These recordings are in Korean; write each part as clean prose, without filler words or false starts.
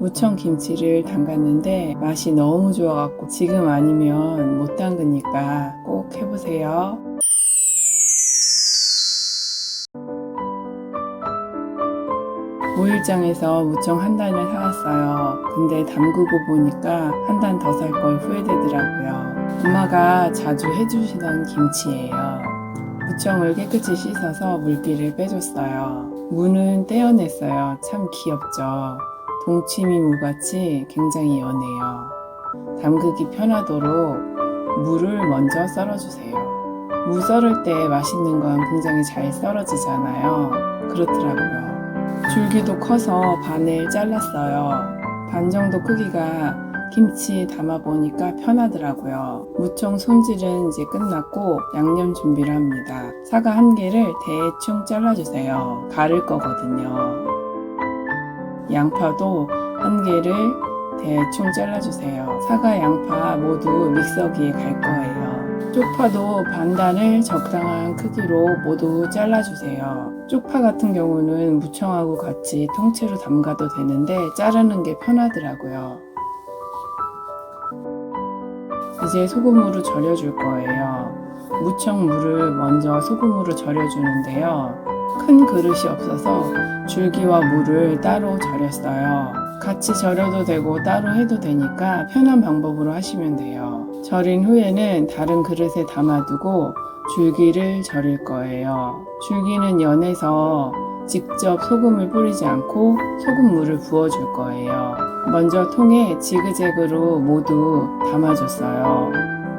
무청 김치를 담갔는데 맛이 너무 좋아갖고 지금 아니면 못 담그니까 꼭 해보세요. 오일장에서 무청 한 단을 사왔어요. 근데 담그고 보니까 한 단 더 살 걸 후회되더라고요. 엄마가 자주 해주시던 김치예요. 무청을 깨끗이 씻어서 물기를 빼줬어요. 무는 떼어냈어요. 참 귀엽죠. 동치미 무같이 굉장히 연해요. 담그기 편하도록 무를 먼저 썰어주세요. 무 썰을 때 맛있는 건 굉장히 잘 썰어지잖아요. 그렇더라고요. 줄기도 커서 반을 잘랐어요. 반 정도 크기가 김치 담아보니까 편하더라고요. 무청 손질은 이제 끝났고 양념 준비를 합니다. 사과 한 개를 대충 잘라주세요. 가를 거거든요. 양파도 한 개를 대충 잘라주세요. 사과, 양파 모두 믹서기에 갈 거예요. 쪽파도 반단을 적당한 크기로 모두 잘라주세요. 쪽파 같은 경우는 무청하고 같이 통째로 담가도 되는데 자르는 게 편하더라고요. 이제 소금으로 절여줄 거예요. 무청무를 먼저 소금으로 절여주는데요. 큰 그릇이 없어서 줄기와 무를 따로 절였어요. 같이 절여도 되고 따로 해도 되니까 편한 방법으로 하시면 돼요. 절인 후에는 다른 그릇에 담아두고 줄기를 절일 거예요. 줄기는 연해서 직접 소금을 뿌리지 않고 소금물을 부어줄 거예요. 먼저 통에 지그재그로 모두 담아줬어요.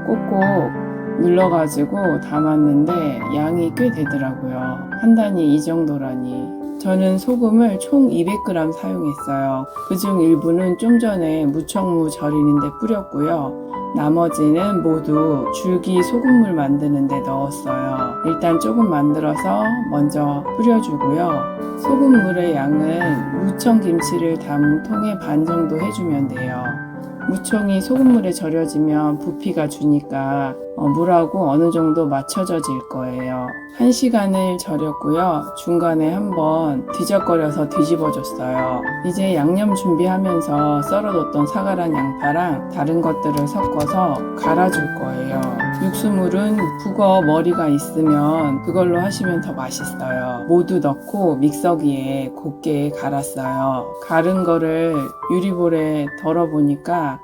꼭꼭 눌러가지고 담았는데 양이 꽤 되더라고요. 한 단이 이 정도라니. 저는 소금을 총 200g 사용했어요. 그중 일부는 좀 전에 무청무 절이는데 뿌렸고요. 나머지는 모두 줄기 소금물 만드는데 넣었어요. 일단 조금 만들어서 먼저 뿌려주고요. 소금물의 양은 무청김치를 담은 통에 반 정도 해주면 돼요. 무청이 소금물에 절여지면 부피가 주니까 물하고 어느 정도 맞춰져질 거예요. 1시간을 절였고요. 중간에 한번 뒤적거려서 뒤집어줬어요. 이제 양념 준비하면서 썰어뒀던 사과랑 양파랑 다른 것들을 섞어서 갈아줄 거예요. 육수물은 북어 머리가 있으면 그걸로 하시면 더 맛있어요. 모두 넣고 믹서기에 곱게 갈았어요. 갈은 거를 유리볼에 덜어보니까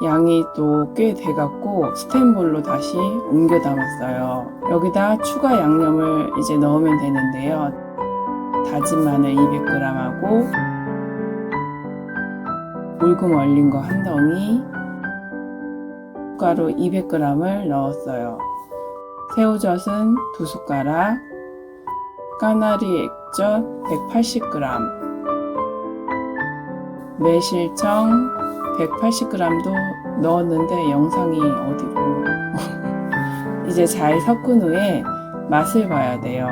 양이 또 꽤 돼갖고 스텐볼로 다시 옮겨 담았어요. 여기다 추가 양념을 이제 넣으면 되는데요. 다진 마늘 200g하고 물금 얼린 거 한 덩이, 가루 200g을 넣었어요. 새우젓은 2숟가락, 까나리 액젓 180g, 매실청 180g도 넣었는데 영상이 어디로 이제 잘 섞은 후에 맛을 봐야 돼요.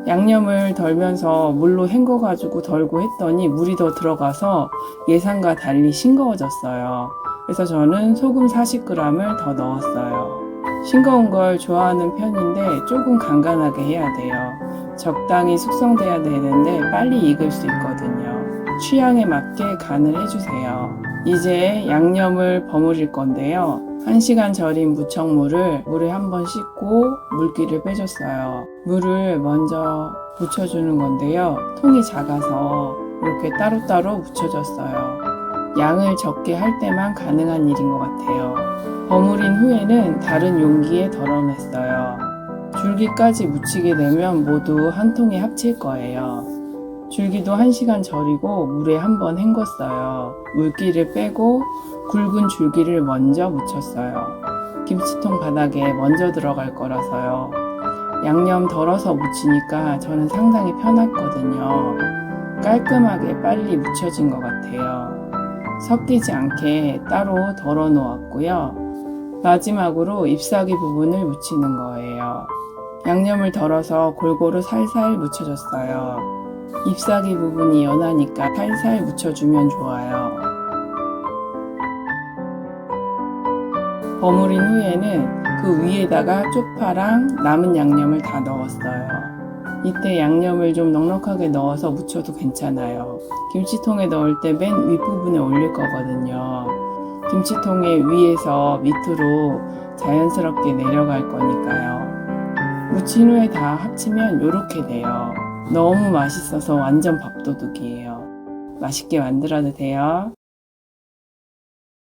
양념을 덜면서 물로 헹궈가지고 덜고 했더니 물이 더 들어가서 예상과 달리 싱거워졌어요. 그래서 저는 소금 40g을 더 넣었어요. 싱거운 걸 좋아하는 편인데 조금 간간하게 해야 돼요. 적당히 숙성돼야 되는데 빨리 익을 수 있거든요. 취향에 맞게 간을 해주세요. 이제 양념을 버무릴 건데요. 1시간 절인 무청무를 물에 한번 씻고 물기를 빼줬어요. 물을 먼저 묻혀주는 건데요. 통이 작아서 이렇게 따로따로 묻혀줬어요. 양을 적게 할 때만 가능한 일인 것 같아요. 버무린 후에는 다른 용기에 덜어냈어요. 줄기까지 묻히게 되면 모두 한 통에 합칠 거예요. 줄기도 1시간 절이고 물에 한번 헹궜어요. 물기를 빼고 굵은 줄기를 먼저 묻혔어요. 김치통 바닥에 먼저 들어갈 거라서요. 양념 덜어서 묻히니까 저는 상당히 편했거든요. 깔끔하게 빨리 묻혀진 것 같아요. 섞이지 않게 따로 덜어 놓았고요. 마지막으로 잎사귀 부분을 묻히는 거예요. 양념을 덜어서 골고루 살살 묻혀줬어요. 잎사귀 부분이 연하니까 살살 묻혀주면 좋아요. 버무린 후에는 그 위에다가 쪽파랑 남은 양념을 다 넣었어요. 이때 양념을 좀 넉넉하게 넣어서 무쳐도 괜찮아요. 김치통에 넣을 때 맨 윗부분에 올릴 거거든요. 김치통의 위에서 밑으로 자연스럽게 내려갈 거니까요. 무친 후에 다 합치면 이렇게 돼요. 너무 맛있어서 완전 밥도둑이에요. 맛있게 만들어 드세요.